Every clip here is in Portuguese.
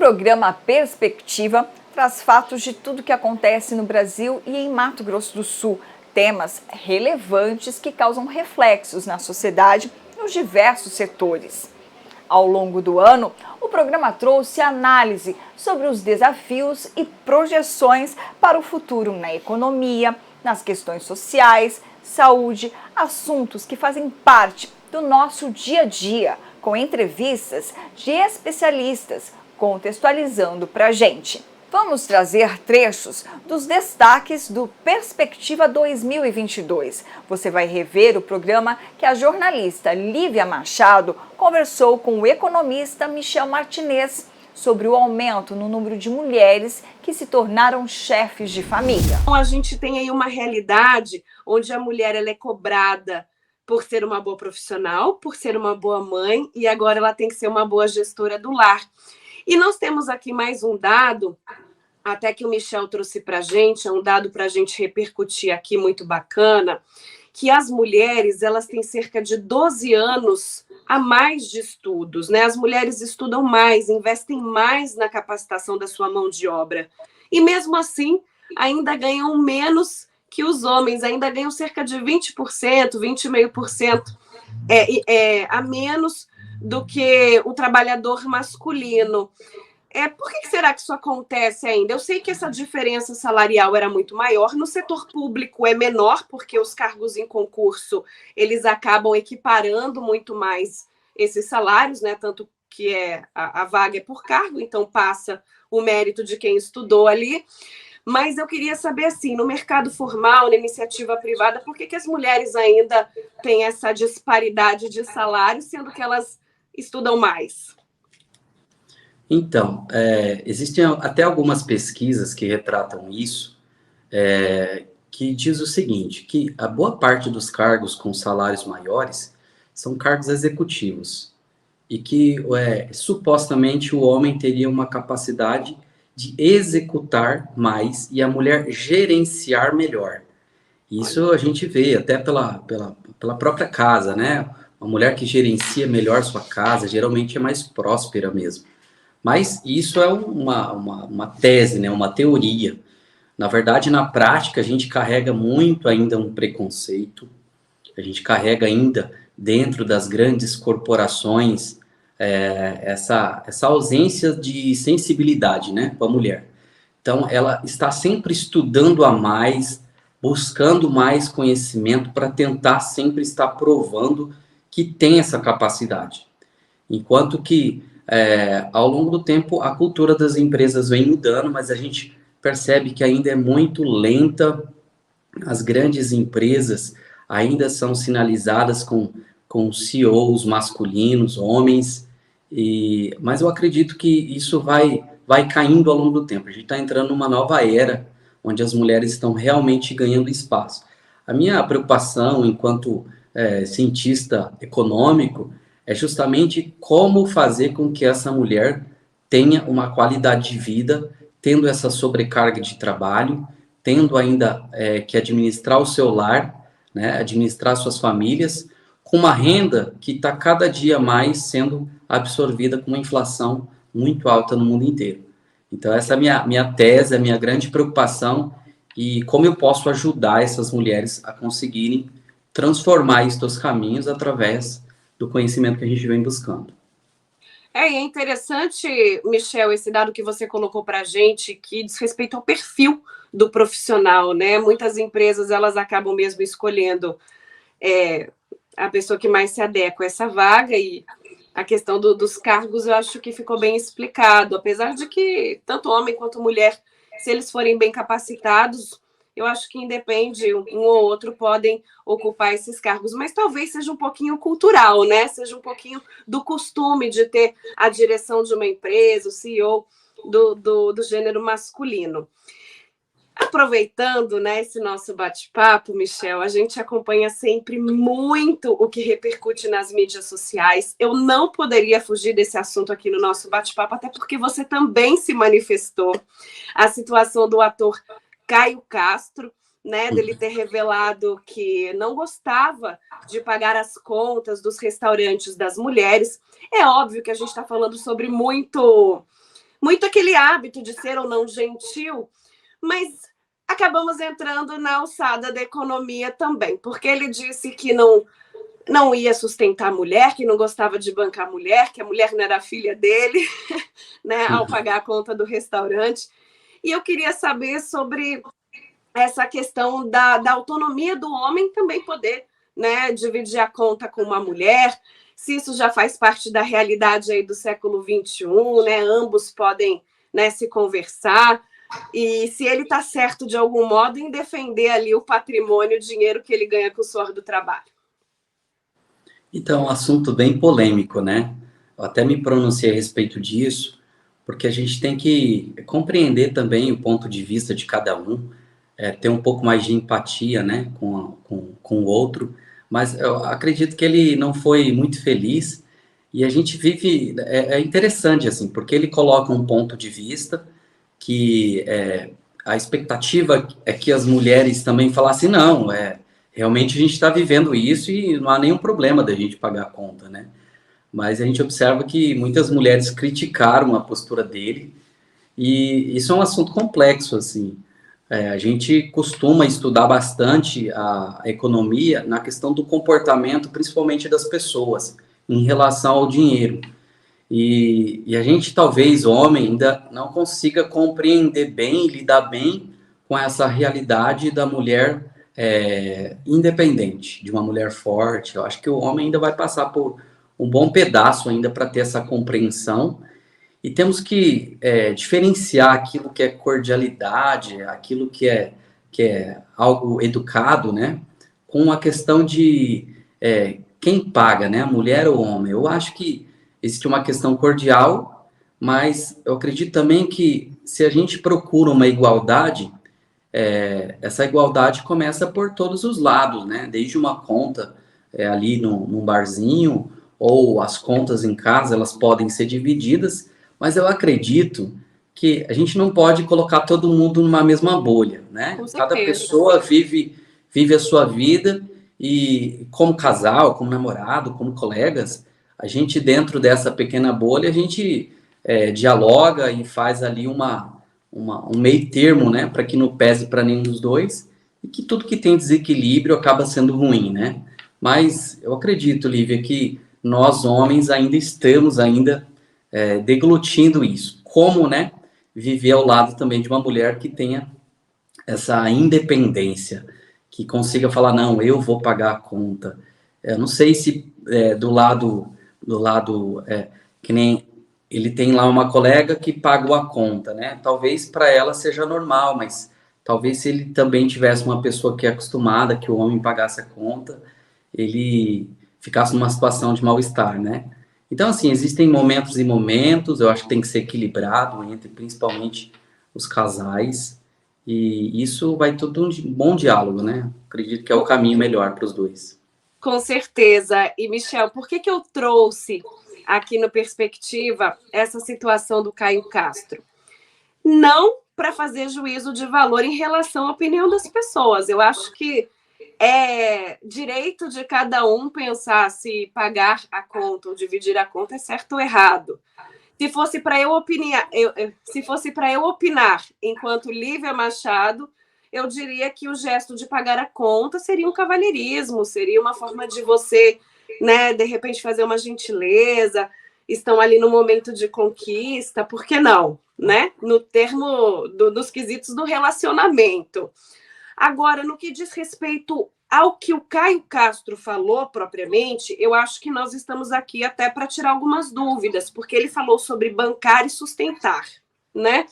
programa Perspectiva traz fatos de tudo que acontece no Brasil e em Mato Grosso do Sul, temas relevantes que causam reflexos na sociedade nos diversos setores. Ao longo do ano, o programa trouxe análise sobre os desafios e projeções para o futuro na economia, nas questões sociais, saúde, assuntos que fazem parte do nosso dia a dia, com entrevistas de especialistas contextualizando para a gente. Vamos trazer trechos dos destaques do Perspectiva 2022. Você vai rever o programa que a jornalista Lívia Machado conversou com o economista Michel Martinez sobre o aumento no número de mulheres que se tornaram chefes de família. Então, a gente tem aí uma realidade onde a mulher ela é cobrada por ser uma boa profissional, por ser uma boa mãe, e agora ela tem que ser uma boa gestora do lar. E nós temos aqui mais um dado, até que o Michel trouxe para a gente, é um dado para a gente repercutir aqui muito bacana, que as mulheres elas têm cerca de 12 anos a mais de estudos, né? As mulheres estudam mais, investem mais na capacitação da sua mão de obra. E mesmo assim, ainda ganham menos que os homens, ainda ganham cerca de 20%, 20,5% a menos do que o trabalhador masculino. Por que será que isso acontece ainda? Eu sei que essa diferença salarial era muito maior, no setor público é menor, porque os cargos em concurso, eles acabam equiparando muito mais esses salários, né? Tanto que a vaga é por cargo, então passa o mérito de quem estudou ali. Mas eu queria saber, assim, no mercado formal, na iniciativa privada, por que as mulheres ainda têm essa disparidade de salário, sendo que elas estudam mais? Então, existem até algumas pesquisas que retratam isso, que diz o seguinte, que a boa parte dos cargos com salários maiores são cargos executivos, e que supostamente o homem teria uma capacidade de executar mais e a mulher gerenciar melhor. Isso a gente vê até pela própria casa, né? Uma mulher que gerencia melhor sua casa geralmente é mais próspera mesmo. Mas isso é uma tese, né? Uma teoria. Na verdade, na prática, a gente carrega muito ainda um preconceito, a gente carrega ainda dentro das grandes corporações essa ausência de sensibilidade, né, com a mulher. Então, ela está sempre estudando a mais, buscando mais conhecimento para tentar sempre estar provando que tem essa capacidade. Enquanto que, ao longo do tempo, a cultura das empresas vem mudando, mas a gente percebe que ainda é muito lenta. As grandes empresas ainda são sinalizadas com CEOs masculinos, homens, mas eu acredito que isso vai caindo ao longo do tempo. A gente está entrando numa nova era, onde as mulheres estão realmente ganhando espaço. A minha preocupação, enquanto cientista econômico, é justamente como fazer com que essa mulher tenha uma qualidade de vida, tendo essa sobrecarga de trabalho, tendo ainda que administrar o seu lar, né, administrar suas famílias, com uma renda que está cada dia mais sendo absorvida com uma inflação muito alta no mundo inteiro. Então, essa é a minha tese, a minha grande preocupação, e como eu posso ajudar essas mulheres a conseguirem transformar estes caminhos através do conhecimento que a gente vem buscando. É interessante, Michel, esse dado que você colocou para a gente, que diz respeito ao perfil do profissional, né? Muitas empresas, elas acabam mesmo escolhendo a pessoa que mais se adequa a essa vaga, e a questão dos cargos eu acho que ficou bem explicado, apesar de que tanto homem quanto mulher, se eles forem bem capacitados, eu acho que independe, um ou outro podem ocupar esses cargos, mas talvez seja um pouquinho cultural, né? Seja um pouquinho do costume de ter a direção de uma empresa, o CEO do gênero masculino. Aproveitando, né, esse nosso bate-papo, Michel, a gente acompanha sempre muito o que repercute nas mídias sociais. Eu não poderia fugir desse assunto aqui no nosso bate-papo, até porque você também se manifestou. A situação do ator Caio Castro, né, dele ter revelado que não gostava de pagar as contas dos restaurantes das mulheres. É óbvio que a gente está falando sobre muito muito aquele hábito de ser ou não gentil, mas acabamos entrando na alçada da economia também, porque ele disse que não ia sustentar a mulher, que não gostava de bancar a mulher, que a mulher não era filha dele, né, ao pagar a conta do restaurante. E eu queria saber sobre essa questão da autonomia do homem também poder, né, dividir a conta com uma mulher, se isso já faz parte da realidade aí do século XXI, né, ambos podem, né, se conversar, e se ele está certo de algum modo em defender ali o patrimônio, o dinheiro que ele ganha com o suor do trabalho. Então, um assunto bem polêmico, né? Eu até me pronunciei a respeito disso, porque a gente tem que compreender também o ponto de vista de cada um, ter um pouco mais de empatia, né, com o outro, mas eu acredito que ele não foi muito feliz, e a gente vive, é interessante, assim, porque ele coloca um ponto de vista que a expectativa é que as mulheres também falassem, não, realmente a gente está vivendo isso e não há nenhum problema da gente pagar a conta, né? Mas a gente observa que muitas mulheres criticaram a postura dele, e isso é um assunto complexo, assim. A gente costuma estudar bastante a economia na questão do comportamento, principalmente das pessoas, em relação ao dinheiro. E a gente, talvez, homem, ainda não consiga compreender bem, lidar bem com essa realidade da mulher independente, de uma mulher forte. Eu acho que o homem ainda vai passar por um bom pedaço ainda para ter essa compreensão. E temos que diferenciar aquilo que é cordialidade, aquilo que é algo educado, né? Com a questão de quem paga, né? A mulher ou o homem. Eu acho que existe uma questão cordial, mas eu acredito também que se a gente procura uma igualdade, essa igualdade começa por todos os lados, né? Desde uma conta ali num barzinho, ou as contas em casa, elas podem ser divididas, mas eu acredito que a gente não pode colocar todo mundo numa mesma bolha, né? Cada pessoa vive a sua vida, e como casal, como namorado, como colegas, a gente dentro dessa pequena bolha, a gente dialoga e faz ali um meio termo, né? Para que não pese para nenhum dos dois, e que tudo que tem desequilíbrio acaba sendo ruim, né? Mas eu acredito, Lívia, que nós homens ainda estamos deglutindo isso. Como, né, viver ao lado também de uma mulher que tenha essa independência, que consiga falar, não, eu vou pagar a conta. Eu não sei se do lado que nem ele tem lá uma colega que pagou a conta, né? Talvez para ela seja normal, mas talvez se ele também tivesse uma pessoa que é acostumada que o homem pagasse a conta, ele ficasse numa situação de mal-estar, né? Então, assim, existem momentos e momentos, eu acho que tem que ser equilibrado entre, principalmente, os casais, e isso vai tudo um bom diálogo, né? Acredito que é o caminho melhor para os dois. Com certeza. E, Michel, por que eu trouxe aqui no Perspectiva essa situação do Caio Castro? Não para fazer juízo de valor em relação à opinião das pessoas. Eu acho que é direito de cada um pensar se pagar a conta ou dividir a conta é certo ou errado. Se fosse para eu opinar enquanto Lívia Machado, eu diria que o gesto de pagar a conta seria um cavalheirismo, seria uma forma de você, né, de repente fazer uma gentileza, estão ali no momento de conquista, por que não, né? No termo dos quesitos do relacionamento. Agora, no que diz respeito ao que o Caio Castro falou propriamente, eu acho que nós estamos aqui até para tirar algumas dúvidas, porque ele falou sobre bancar e sustentar, né?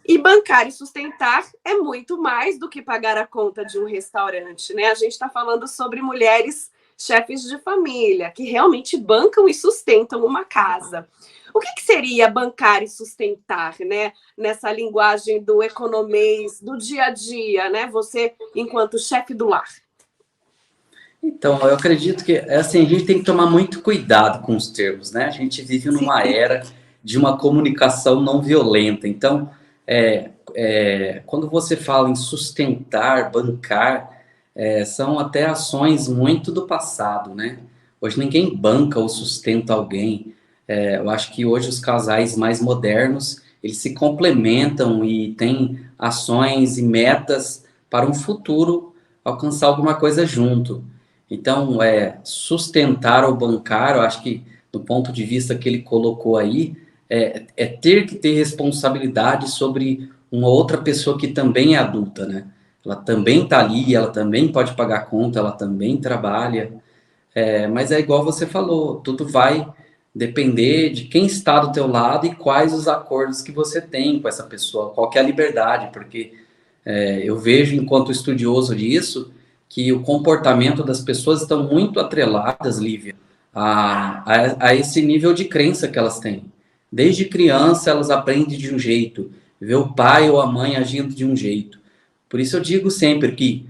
E bancar e sustentar é muito mais do que pagar a conta de um restaurante, né? A gente está falando sobre mulheres chefes de família, que realmente bancam e sustentam uma casa. O que seria bancar e sustentar, né? Nessa linguagem do economês, do dia a dia, né? Você, enquanto chefe do lar. Então, eu acredito que assim, a gente tem que tomar muito cuidado com os termos, né? A gente vive numa era de uma comunicação não violenta. Então, quando você fala em sustentar, bancar, são até ações muito do passado, né? Hoje ninguém banca ou sustenta alguém. Eu acho que hoje os casais mais modernos, eles se complementam e têm ações e metas para um futuro alcançar alguma coisa junto. Então, sustentar ou bancar, eu acho que do ponto de vista que ele colocou aí, é ter que ter responsabilidade sobre uma outra pessoa que também é adulta, né? Ela também está ali, ela também pode pagar conta, ela também trabalha. Mas é igual você falou, tudo vai depender de quem está do teu lado e quais os acordos que você tem com essa pessoa, qual que é a liberdade, porque eu vejo, enquanto estudioso disso, que o comportamento das pessoas estão muito atreladas, Lívia, a esse nível de crença que elas têm. Desde criança, elas aprendem de um jeito, vê o pai ou a mãe agindo de um jeito. Por isso eu digo sempre que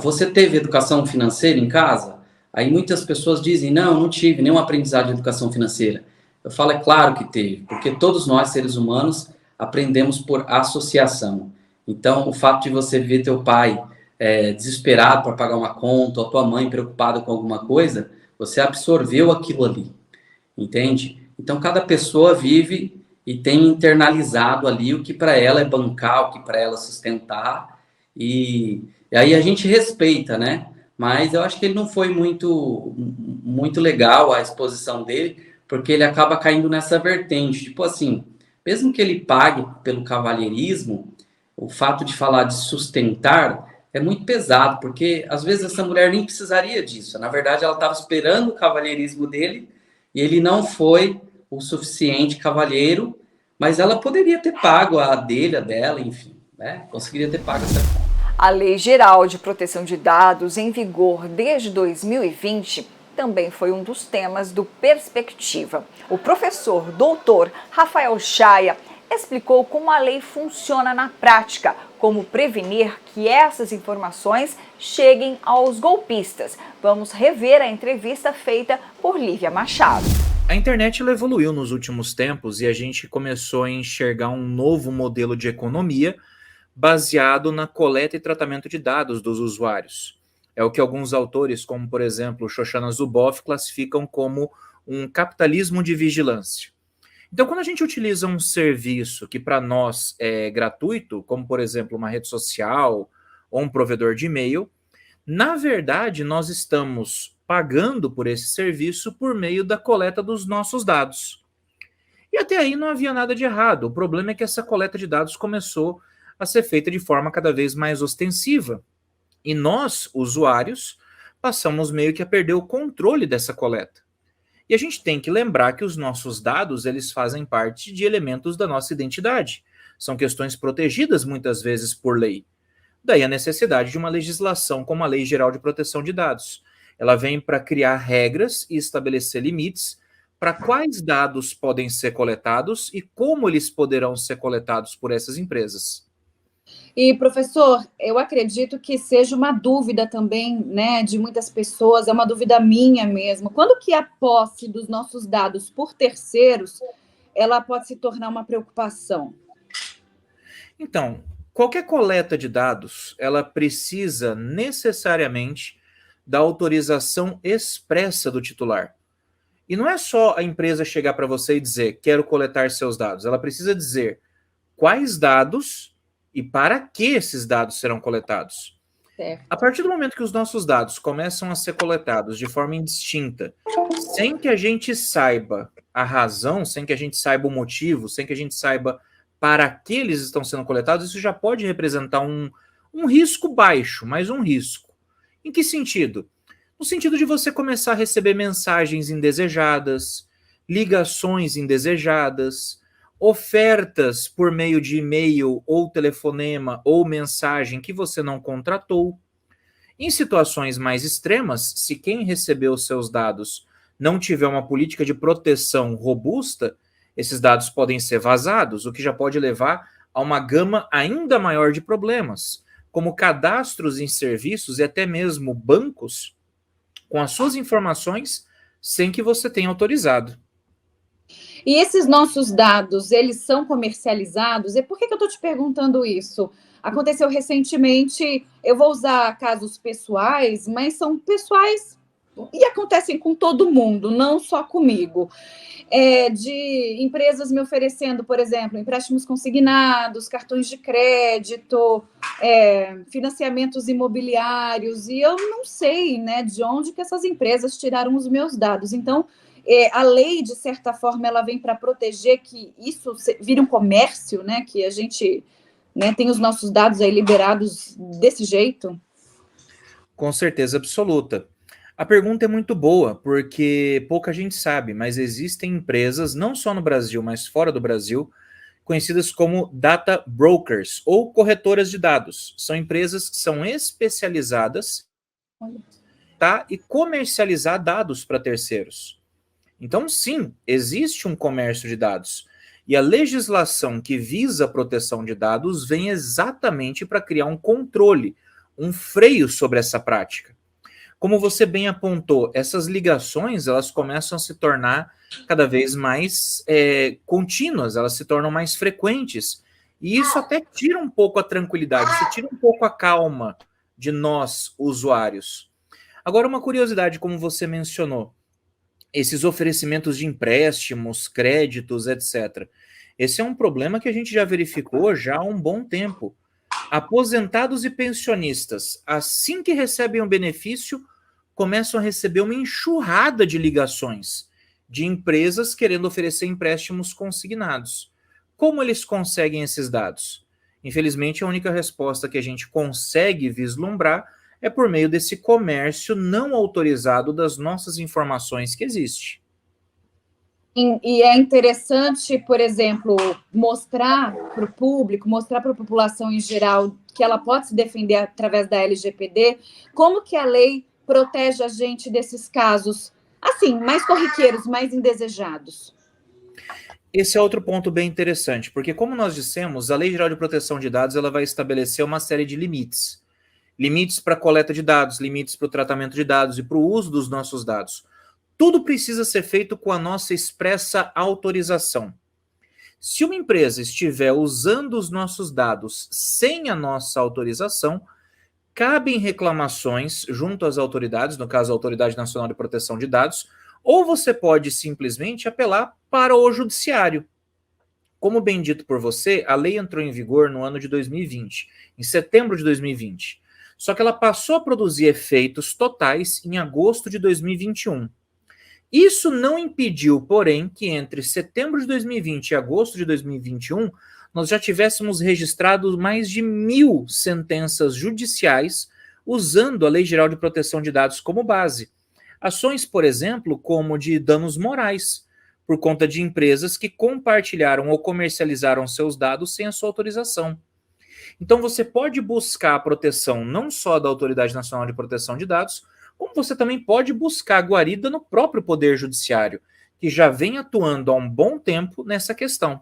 você teve educação financeira em casa? Aí muitas pessoas dizem, não tive nenhum aprendizado de educação financeira. Eu falo, é claro que teve, porque todos nós, seres humanos, aprendemos por associação. Então, o fato de você ver teu pai desesperado para pagar uma conta, ou tua mãe preocupada com alguma coisa, você absorveu aquilo ali, entende? Então, cada pessoa vive e tem internalizado ali o que para ela é bancar, o que para ela é sustentar, e aí a gente respeita, né? Mas eu acho que ele não foi muito legal a exposição dele, porque ele acaba caindo nessa vertente. Tipo assim, mesmo que ele pague pelo cavalheirismo, o fato de falar de sustentar é muito pesado, porque às vezes essa mulher nem precisaria disso. Na verdade, ela estava esperando o cavalheirismo dele e ele não foi o suficiente cavalheiro, mas ela poderia ter pago a dele, a dela, enfim, né? Conseguiria ter pago essa conta. A Lei Geral de Proteção de Dados, em vigor desde 2020, também foi um dos temas do Perspectiva. O professor doutor Rafael Chaia explicou como a lei funciona na prática, como prevenir que essas informações cheguem aos golpistas. Vamos rever a entrevista feita por Lívia Machado. A internet ela evoluiu nos últimos tempos e a gente começou a enxergar um novo modelo de economia baseado na coleta e tratamento de dados dos usuários. É o que alguns autores, como por exemplo Shoshana Zuboff, classificam como um capitalismo de vigilância. Então, quando a gente utiliza um serviço que para nós é gratuito, como por exemplo uma rede social ou um provedor de e-mail, na verdade nós estamos pagando por esse serviço por meio da coleta dos nossos dados. E até aí não havia nada de errado. O problema é que essa coleta de dados começou a ser feita de forma cada vez mais ostensiva. E nós, usuários, passamos meio que a perder o controle dessa coleta. E a gente tem que lembrar que os nossos dados, eles fazem parte de elementos da nossa identidade. São questões protegidas muitas vezes por lei. Daí a necessidade de uma legislação como a Lei Geral de Proteção de Dados. Ela vem para criar regras e estabelecer limites para quais dados podem ser coletados e como eles poderão ser coletados por essas empresas. E, professor, eu acredito que seja uma dúvida também, né, de muitas pessoas, é uma dúvida minha mesmo. Quando que a posse dos nossos dados por terceiros, ela pode se tornar uma preocupação? Então, qualquer coleta de dados, ela precisa necessariamente da autorização expressa do titular. E não é só a empresa chegar para você e dizer, quero coletar seus dados. Ela precisa dizer quais dados e para que esses dados serão coletados. Certo. A partir do momento que os nossos dados começam a ser coletados de forma indistinta, sem que a gente saiba a razão, sem que a gente saiba o motivo, sem que a gente saiba para que eles estão sendo coletados, isso já pode representar um risco baixo, mas um risco. Em que sentido? No sentido de você começar a receber mensagens indesejadas, ligações indesejadas, ofertas por meio de e-mail ou telefonema ou mensagem que você não contratou. Em situações mais extremas, se quem recebeu seus dados não tiver uma política de proteção robusta, esses dados podem ser vazados, o que já pode levar a uma gama ainda maior de problemas, como cadastros em serviços e até mesmo bancos com as suas informações sem que você tenha autorizado. E esses nossos dados, eles são comercializados? E por que eu estou te perguntando isso? Aconteceu recentemente, eu vou usar casos pessoais, mas são pessoais e acontecem com todo mundo, não só comigo, de empresas me oferecendo, por exemplo, empréstimos consignados, cartões de crédito, financiamentos imobiliários, e eu não sei, né, de onde que essas empresas tiraram os meus dados. Então, a lei, de certa forma, ela vem para proteger que isso vire um comércio, né, que a gente, né, tem os nossos dados aí liberados desse jeito. Com certeza absoluta. A pergunta é muito boa, porque pouca gente sabe, mas existem empresas, não só no Brasil, mas fora do Brasil, conhecidas como data brokers ou corretoras de dados. São empresas que são especializadas e comercializar dados para terceiros. Então, sim, existe um comércio de dados. E a legislação que visa a proteção de dados vem exatamente para criar um controle, um freio sobre essa prática. Como você bem apontou, essas ligações elas começam a se tornar cada vez mais contínuas, elas se tornam mais frequentes. E isso até tira um pouco a tranquilidade, isso tira um pouco a calma de nós, usuários. Agora, uma curiosidade, como você mencionou, esses oferecimentos de empréstimos, créditos, etc. Esse é um problema que a gente já verificou já há um bom tempo. Aposentados e pensionistas, assim que recebem um benefício, começam a receber uma enxurrada de ligações de empresas querendo oferecer empréstimos consignados. Como eles conseguem esses dados? Infelizmente, a única resposta que a gente consegue vislumbrar é por meio desse comércio não autorizado das nossas informações que existe. E é interessante, por exemplo, mostrar para o público, mostrar para a população em geral que ela pode se defender através da LGPD, como que a lei protege a gente desses casos, assim, mais corriqueiros, mais indesejados. Esse é outro ponto bem interessante, porque como nós dissemos, a Lei Geral de Proteção de Dados ela vai estabelecer uma série de limites. Limites para a coleta de dados, limites para o tratamento de dados e para o uso dos nossos dados. Tudo precisa ser feito com a nossa expressa autorização. Se uma empresa estiver usando os nossos dados sem a nossa autorização, cabem reclamações junto às autoridades, no caso a Autoridade Nacional de Proteção de Dados, ou você pode simplesmente apelar para o judiciário. Como bem dito por você, a lei entrou em vigor no ano de 2020, em setembro de 2020. Só que ela passou a produzir efeitos totais em agosto de 2021. Isso não impediu, porém, que entre setembro de 2020 e agosto de 2021, nós já tivéssemos registrado mais de 1.000 sentenças judiciais usando a Lei Geral de Proteção de Dados como base. Ações, por exemplo, como de danos morais, por conta de empresas que compartilharam ou comercializaram seus dados sem a sua autorização. Então, você pode buscar a proteção não só da Autoridade Nacional de Proteção de Dados, como você também pode buscar a guarida no próprio Poder Judiciário, que já vem atuando há um bom tempo nessa questão.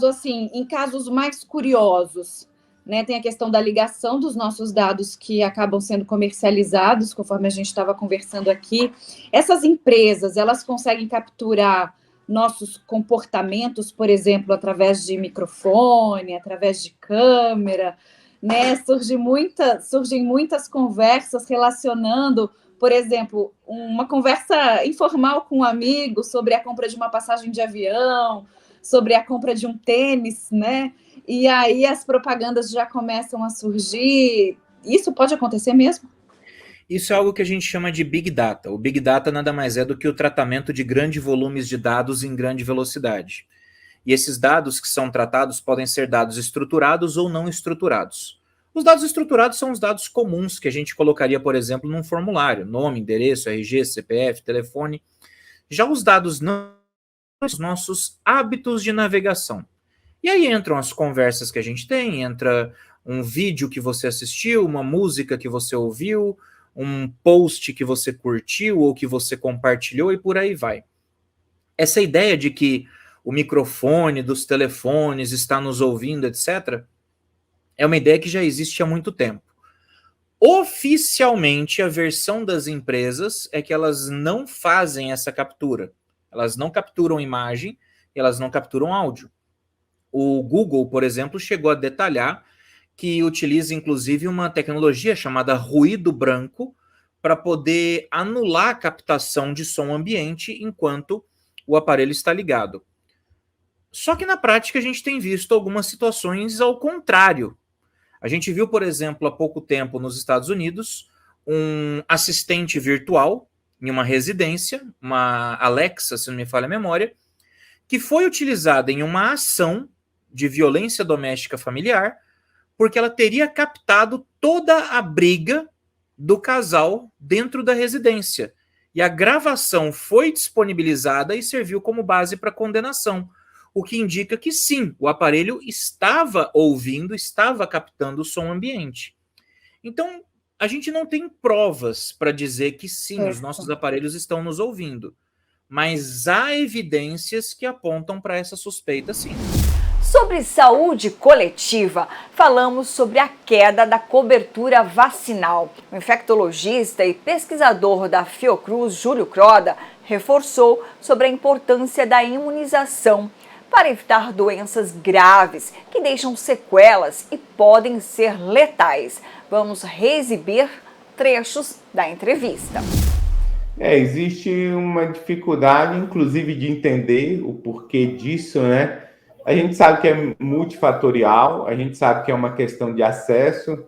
Assim, em casos mais curiosos, né, tem a questão da ligação dos nossos dados que acabam sendo comercializados, conforme a gente estava conversando aqui. Essas empresas, elas conseguem capturar nossos comportamentos, por exemplo, através de microfone, através de câmera, né? Surgem muitas conversas relacionando, por exemplo, uma conversa informal com um amigo sobre a compra de uma passagem de avião, sobre a compra de um tênis, né? E aí as propagandas já começam a surgir. Isso pode acontecer mesmo? Isso é algo que a gente chama de Big Data. O Big Data nada mais é do que o tratamento de grandes volumes de dados em grande velocidade. E esses dados que são tratados podem ser dados estruturados ou não estruturados. Os dados estruturados são os dados comuns que a gente colocaria, por exemplo, num formulário: nome, endereço, RG, CPF, telefone. Já os dados não, os nossos hábitos de navegação. E aí entram as conversas que a gente tem, entra um vídeo que você assistiu, uma música que você ouviu, um post que você curtiu ou que você compartilhou e por aí vai. Essa ideia de que o microfone dos telefones está nos ouvindo, etc., é uma ideia que já existe há muito tempo. Oficialmente, a versão das empresas é que elas não fazem essa captura. Elas não capturam imagem, elas não capturam áudio. O Google, por exemplo, chegou a detalhar que utiliza, inclusive, uma tecnologia chamada ruído branco para poder anular a captação de som ambiente enquanto o aparelho está ligado. Só que na prática a gente tem visto algumas situações ao contrário. A gente viu, por exemplo, há pouco tempo nos Estados Unidos, um assistente virtual em uma residência, uma Alexa, se não me falha a memória, que foi utilizada em uma ação de violência doméstica familiar, porque ela teria captado toda a briga do casal dentro da residência. E a gravação foi disponibilizada e serviu como base para condenação, o que indica que sim, o aparelho estava ouvindo, estava captando o som ambiente. Então, a gente não tem provas para dizer que sim, os nossos aparelhos estão nos ouvindo, mas há evidências que apontam para essa suspeita, sim. Sobre saúde coletiva, falamos sobre a queda da cobertura vacinal. O infectologista e pesquisador da Fiocruz, Júlio Croda, reforçou sobre a importância da imunização para evitar doenças graves que deixam sequelas e podem ser letais. Vamos reexibir trechos da entrevista. Existe uma dificuldade, inclusive, de entender o porquê disso, né? A gente sabe que é multifatorial, a gente sabe que é uma questão de acesso.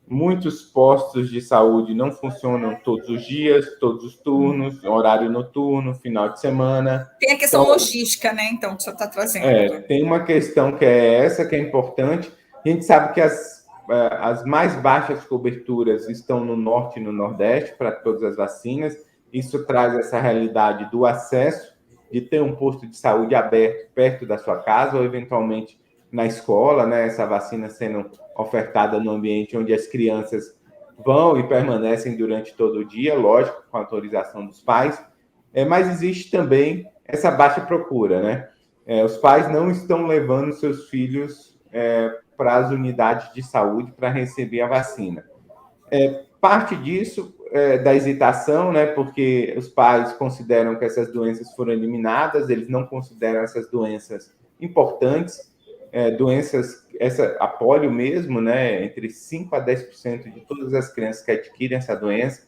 Muitos postos de saúde não funcionam todos os dias, todos os turnos, horário noturno, final de semana. Tem a questão logística, né? Então, que o senhor está trazendo. Tem uma questão que é essa, que é importante. A gente sabe que as mais baixas coberturas estão no norte e no nordeste para todas as vacinas. Isso traz essa realidade do acesso, de ter um posto de saúde aberto perto da sua casa ou, eventualmente, na escola, né? Essa vacina sendo ofertada no ambiente onde as crianças vão e permanecem durante todo o dia, lógico, com a autorização dos pais. Mas existe também essa baixa procura, né? Os pais não estão levando seus filhos para as unidades de saúde para receber a vacina. Parte disso da hesitação, né? Porque os pais consideram que essas doenças foram eliminadas, eles não consideram essas doenças importantes, a polio mesmo, né? Entre 5% a 10% de todas as crianças que adquirem essa doença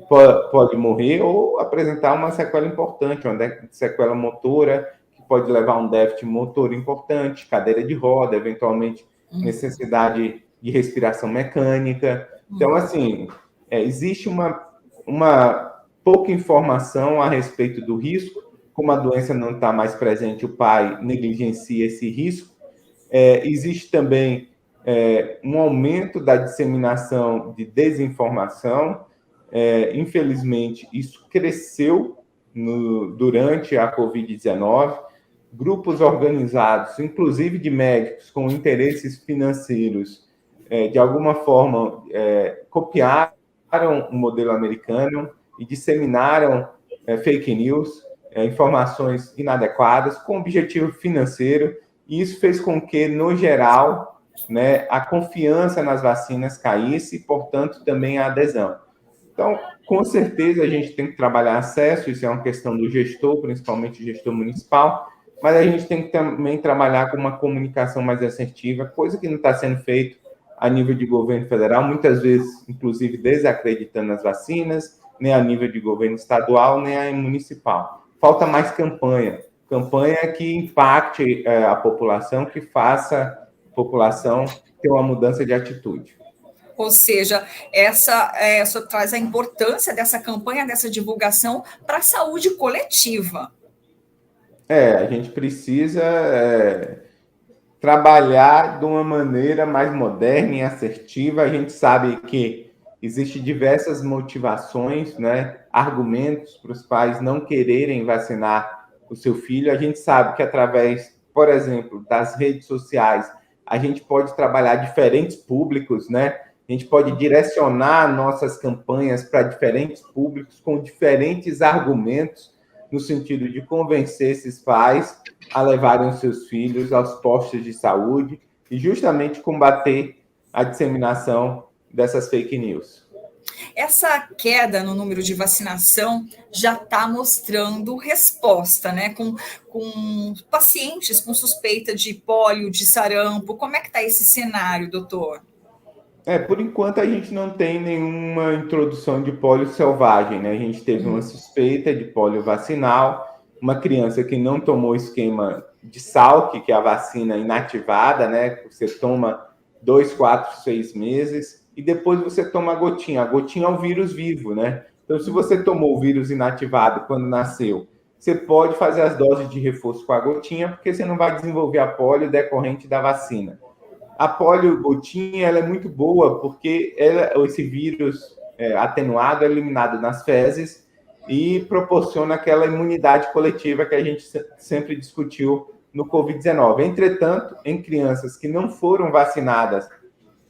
pode morrer ou apresentar uma sequela importante, uma sequela motora, que pode levar a um déficit motor importante, cadeira de roda, eventualmente necessidade de respiração mecânica. Então, assim, existe uma pouca informação a respeito do risco. Como a doença não está mais presente, o pai negligencia esse risco. Existe também um aumento da disseminação de desinformação. Infelizmente, isso cresceu durante a Covid-19. Grupos organizados, inclusive de médicos com interesses financeiros, de alguma forma copiaram o modelo americano e disseminaram fake news, informações inadequadas, com objetivo financeiro, e isso fez com que, no geral, né, a confiança nas vacinas caísse e, portanto, também a adesão. Então, com certeza, a gente tem que trabalhar acesso, isso é uma questão do gestor, principalmente o gestor municipal, mas a gente tem que também trabalhar com uma comunicação mais assertiva, coisa que não está sendo feito a nível de governo federal, muitas vezes, inclusive, desacreditando as vacinas, nem a nível de governo estadual, nem a municipal. Falta mais campanha que impacte a população, que faça a população ter uma mudança de atitude. Ou seja, essa traz a importância dessa campanha, dessa divulgação para a saúde coletiva. A gente precisa trabalhar de uma maneira mais moderna e assertiva. A gente sabe que existem diversas motivações, né, argumentos para os pais não quererem vacinar o seu filho. A gente sabe que através, por exemplo, das redes sociais, a gente pode trabalhar diferentes públicos, né? A gente pode direcionar nossas campanhas para diferentes públicos com diferentes argumentos, no sentido de convencer esses pais a levarem os seus filhos aos postos de saúde e justamente combater a disseminação dessas fake news. Essa queda no número de vacinação já está mostrando resposta, né? Com pacientes com suspeita de pólio, de sarampo. Como é que está esse cenário, doutor? Por enquanto a gente não tem nenhuma introdução de pólio selvagem, né? A gente teve uma suspeita de pólio vacinal, uma criança que não tomou esquema de Salk, que é a vacina inativada, né? Você toma 2, 4, 6 meses e depois você toma a gotinha. A gotinha é um vírus vivo, né? Então, se você tomou o vírus inativado quando nasceu, você pode fazer as doses de reforço com a gotinha, porque você não vai desenvolver a pólio decorrente da vacina. A poliogotinha ela é muito boa porque esse vírus atenuado é eliminado nas fezes e proporciona aquela imunidade coletiva que a gente sempre discutiu no Covid-19. Entretanto, em crianças que não foram vacinadas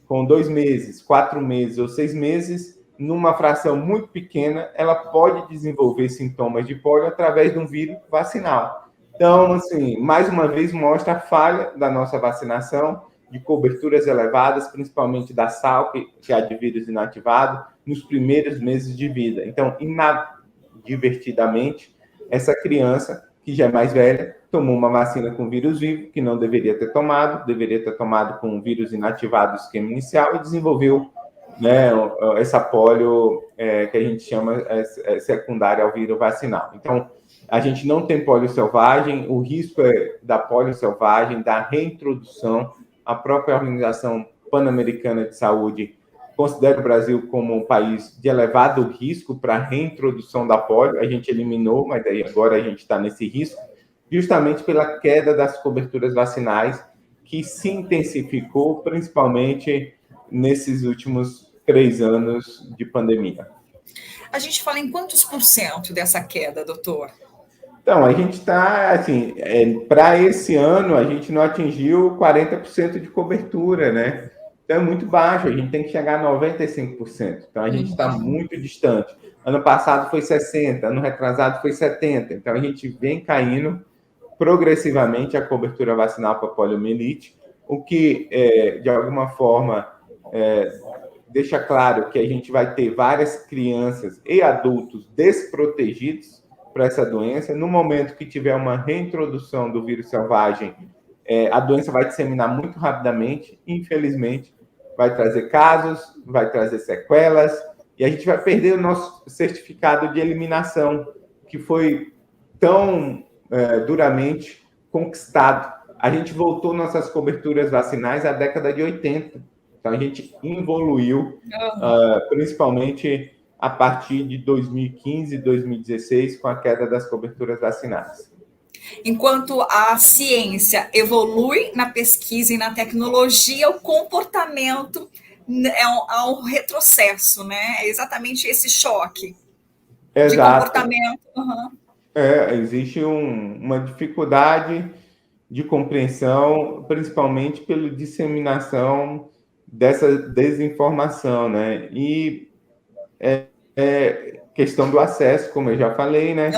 com 2 meses, 4 meses ou 6 meses, numa fração muito pequena, ela pode desenvolver sintomas de pólio através de um vírus vacinal. Então, assim, mais uma vez mostra a falha da nossa vacinação, de coberturas elevadas, principalmente da Salk, que é a de vírus inativado, nos primeiros meses de vida. Então, inadvertidamente, essa criança, que já é mais velha, tomou uma vacina com vírus vivo, que não deveria ter tomado com vírus inativado do esquema inicial, e desenvolveu, né, essa pólio que a gente chama secundária ao vírus vacinal. Então, a gente não tem pólio selvagem, o risco da pólio selvagem, da reintrodução. A própria Organização Pan-Americana de Saúde considera o Brasil como um país de elevado risco para a reintrodução da pólio. A gente eliminou, mas aí agora a gente está nesse risco, justamente pela queda das coberturas vacinais, que se intensificou principalmente nesses últimos 3 anos de pandemia. A gente fala em quantos % dessa queda, doutor? Então, a gente está, assim, para esse ano, a gente não atingiu 40% de cobertura, né? Então, é muito baixo, a gente tem que chegar a 95%. Então, a gente está muito distante. Ano passado foi 60%, ano retrasado foi 70%. Então, a gente vem caindo progressivamente a cobertura vacinal para poliomielite, o que, de alguma forma, deixa claro que a gente vai ter várias crianças e adultos desprotegidos para essa doença. No momento que tiver uma reintrodução do vírus selvagem, a doença vai disseminar muito rapidamente, infelizmente, vai trazer casos, vai trazer sequelas, e a gente vai perder o nosso certificado de eliminação, que foi tão duramente conquistado. A gente voltou nossas coberturas vacinais à década de 80, então a gente evoluiu, principalmente a partir de 2015, 2016, com a queda das coberturas vacinais. Enquanto a ciência evolui na pesquisa e na tecnologia, o comportamento é um retrocesso, né? É exatamente esse choque de comportamento. Existe uma dificuldade de compreensão, principalmente pela disseminação dessa desinformação, né? E questão do acesso, como eu já falei, né?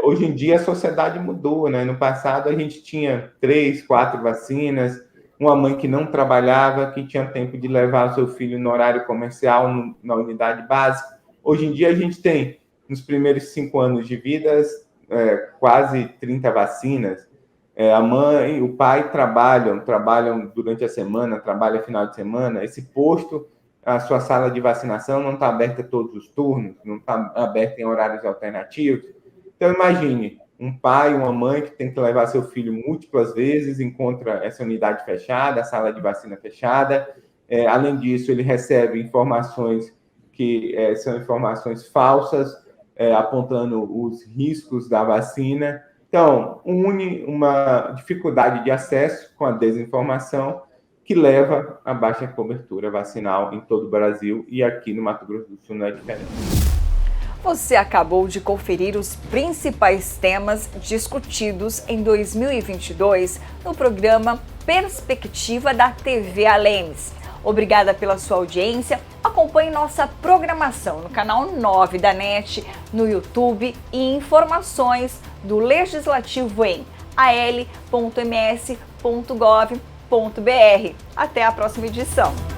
Hoje em dia a sociedade mudou, né? No passado a gente tinha 3, 4 vacinas, uma mãe que não trabalhava, que tinha tempo de levar o seu filho no horário comercial, na unidade básica. Hoje em dia a gente tem, nos primeiros 5 anos de vida, quase 30 vacinas. A mãe e o pai trabalham durante a semana, trabalham final de semana. Esse posto, a sua sala de vacinação não está aberta todos os turnos, não está aberta em horários alternativos. Então, imagine um pai, uma mãe que tem que levar seu filho múltiplas vezes, encontra essa unidade fechada, a sala de vacina fechada. Além disso, ele recebe informações que são informações falsas, apontando os riscos da vacina. Então, une uma dificuldade de acesso com a desinformação que leva a baixa cobertura vacinal em todo o Brasil, e aqui no Mato Grosso do Sul não é diferente. Você acabou de conferir os principais temas discutidos em 2022 no programa Perspectiva da TV Alemes. Obrigada pela sua audiência. Acompanhe nossa programação no canal 9 da NET, no YouTube, e informações do Legislativo em al.ms.gov.br. Até a próxima edição.